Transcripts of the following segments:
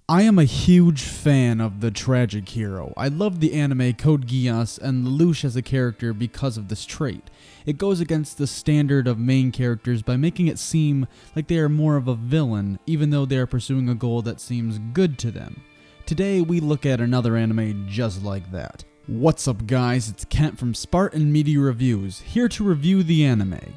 I am a huge fan of the tragic hero. I love the anime Code Geass and Lelouch as a character because of this trait. It goes against the standard of main characters by making it seem like they are more of a villain, even though they are pursuing a goal that seems good to them. Today we look at another anime just like that. What's up guys, it's Kent from Spartan Media Reviews, here to review the anime,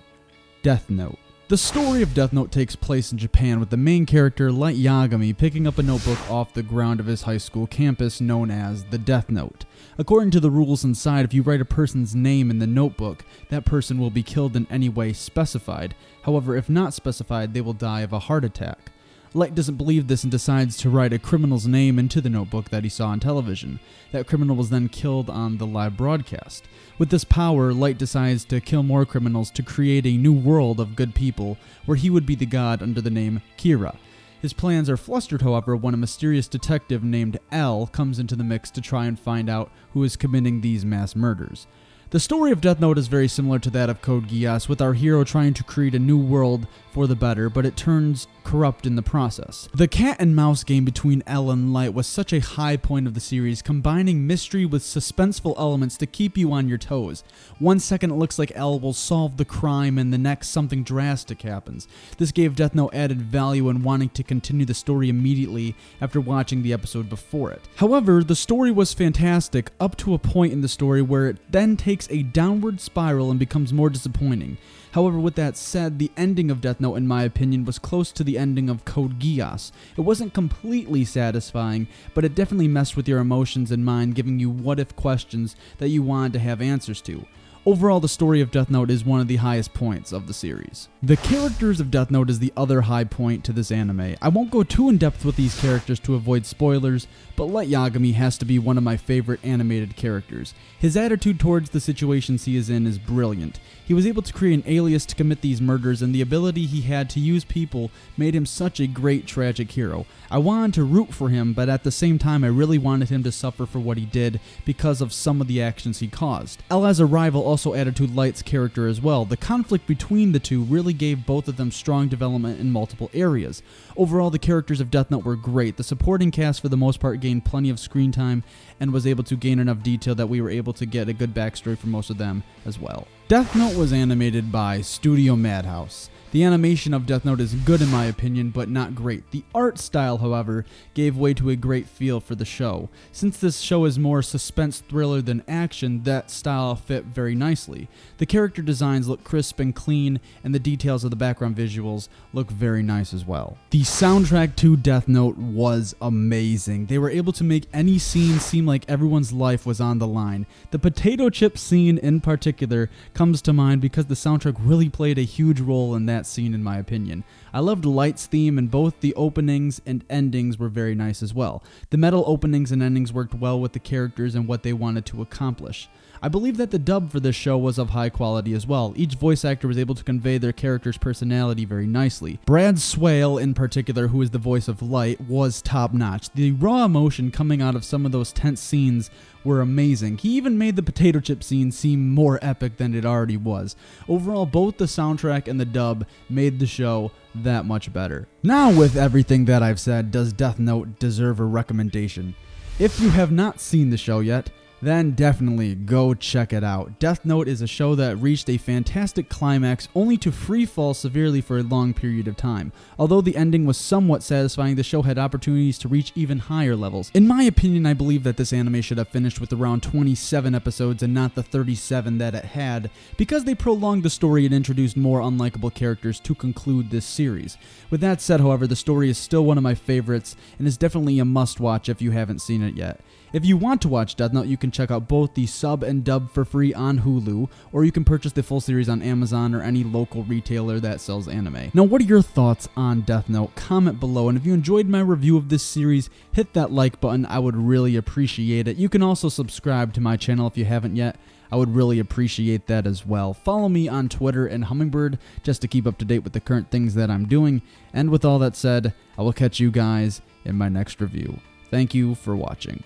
Death Note. The story of Death Note takes place in Japan with the main character, Light Yagami, picking up a notebook off the ground of his high school campus known as the Death Note. According to the rules inside, if you write a person's name in the notebook, that person will be killed in any way specified. However, if not specified, they will die of a heart attack. Light doesn't believe this and decides to write a criminal's name into the notebook that he saw on television. That criminal was then killed on the live broadcast. With this power, Light decides to kill more criminals to create a new world of good people, where he would be the god under the name Kira. His plans are flustered, however, when a mysterious detective named L comes into the mix to try and find out who is committing these mass murders. The story of Death Note is very similar to that of Code Geass, with our hero trying to create a new world for the better, but it turns corrupt in the process. The cat and mouse game between L and Light was such a high point of the series, combining mystery with suspenseful elements to keep you on your toes. 1 second it looks like L will solve the crime and the next something drastic happens. This gave Death Note added value in wanting to continue the story immediately after watching the episode before it. However, the story was fantastic up to a point in the story where it then takes a downward spiral and becomes more disappointing. However, with that said, the ending of Death Note, in my opinion, was close to the ending of Code Geass. It wasn't completely satisfying, but it definitely messed with your emotions and mind, giving you what-if questions that you wanted to have answers to. Overall, the story of Death Note is one of the highest points of the series. The characters of Death Note is the other high point to this anime. I won't go too in depth with these characters to avoid spoilers, but Light Yagami has to be one of my favorite animated characters. His attitude towards the situations he is in is brilliant. He was able to create an alias to commit these murders, and the ability he had to use people made him such a great tragic hero. I wanted to root for him, but at the same time I really wanted him to suffer for what he did because of some of the actions he caused. L as a rival also added to Light's character as well. The conflict between the two really gave both of them strong development in multiple areas. Overall, the characters of Death Note were great. The supporting cast for the most part gained plenty of screen time and was able to gain enough detail that we were able to get a good backstory for most of them as well. Death Note was animated by Studio Madhouse. The animation of Death Note is good in my opinion, but not great. The art style, however, gave way to a great feel for the show. Since this show is more suspense thriller than action, that style fit very nicely. The character designs look crisp and clean, and the details of the background visuals look very nice as well. The soundtrack to Death Note was amazing. They were able to make any scene seem like everyone's life was on the line. The potato chip scene in particular comes to mind because the soundtrack really played a huge role in that scene in my opinion. I loved Light's theme, and both the openings and endings were very nice as well. The metal openings and endings worked well with the characters and what they wanted to accomplish. I believe that the dub for this show was of high quality as well. Each voice actor was able to convey their character's personality very nicely. Brad Swale in particular, who is the voice of Light, was top notch. The raw emotion coming out of some of those tense scenes were amazing. He even made the potato chip scene seem more epic than it already was. Overall, both the soundtrack and the dub made the show that much better. Now, with everything that I've said, does Death Note deserve a recommendation? If you have not seen the show yet, then definitely go check it out. Death Note is a show that reached a fantastic climax only to free fall severely for a long period of time. Although the ending was somewhat satisfying, the show had opportunities to reach even higher levels. In my opinion, I believe that this anime should have finished with around 27 episodes and not the 37 that it had, because they prolonged the story and introduced more unlikable characters to conclude this series. With that said, however, the story is still one of my favorites and is definitely a must-watch if you haven't seen it yet. If you want to watch Death Note, you can check out both the sub and dub for free on Hulu, or you can purchase the full series on Amazon or any local retailer that sells anime. Now, what are your thoughts on Death Note? Comment below, and if you enjoyed my review of this series, hit that like button. I would really appreciate it. You can also subscribe to my channel if you haven't yet. I would really appreciate that as well. Follow me on Twitter and Hummingbird just to keep up to date with the current things that I'm doing. And with all that said, I will catch you guys in my next review. Thank you for watching.